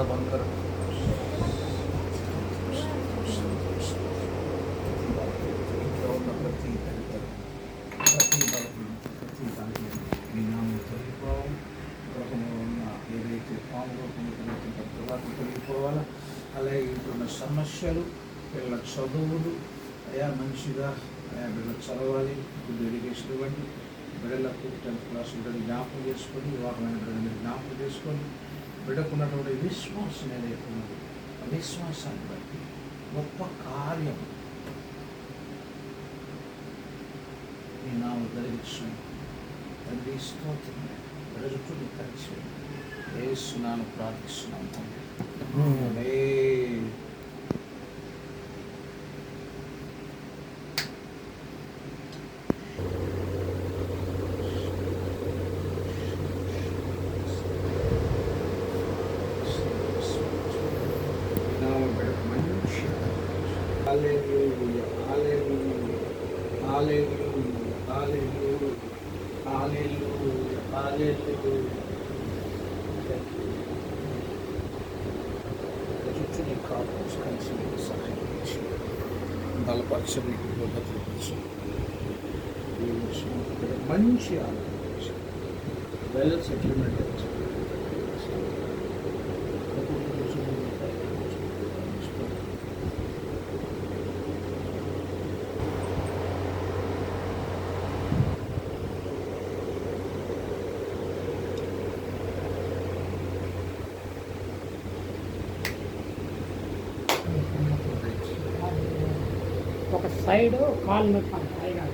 Bunker ఇంట్లో ఉన్న ప్రతి బలహీన ప్రతి దాని మీ నామం తొలగిపోవాలి. గృహంలో ఉన్న ఏదైతే పాములో పొందుతున్న తర్వాత తొలగిపోవాలా. అలాగే ఇంట్లో సమస్యలు, పిల్లల చదువులు అయా మంచిగా బిడ్డలు చదవాలి, గుడ్ ఎడ్యుకేషన్ ఇవ్వండి. బిడ్డలకు 10th క్లాస్ బిడ్డలు జ్ఞాపకం చేసుకొని, వివాహమైన బిడ్డలు జ్ఞాపకం చేసుకొని, బిడ్డకున్నటువంటి విశ్వాసం ఏదైతే ఉన్నది ఆ విశ్వాసాన్ని బట్టి గొప్ప కార్యం మీ నామం జరిగించండి. తండ్రి స్తోత్రం. బిడ్డ చుట్టూ నీ కలిసి యేసునామమున ప్రార్థిస్తున్నాము తండ్రి. Hallelujah, hallelujah, hallelujah, hallelujah, hallelujah, hallelujah. చుట్టూ కాపాడు కలిసి సహాయించి బలపరచని భద్రపరచు. మంచి ఆలోచించి వెల్ సెటిల్మెంట్ ఒక సైడ్ కాలు నొప్పి పైగా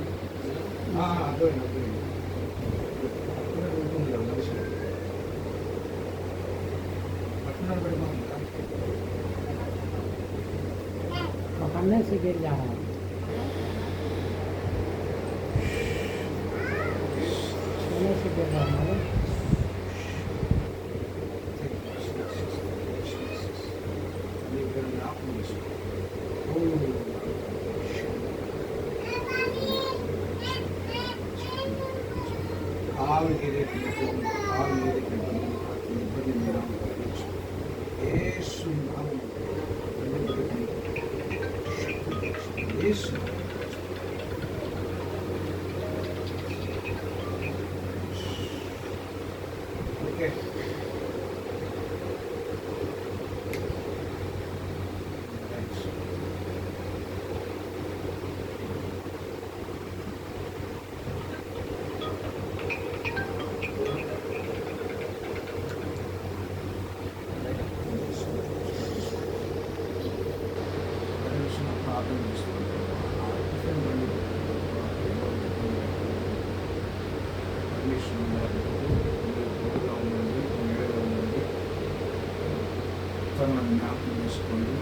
पकड़ने से गिर जा रहा है। छूने से गिर रहा है। Isso. Okay. తనను జ్ఞాపకం చేసుకోండి.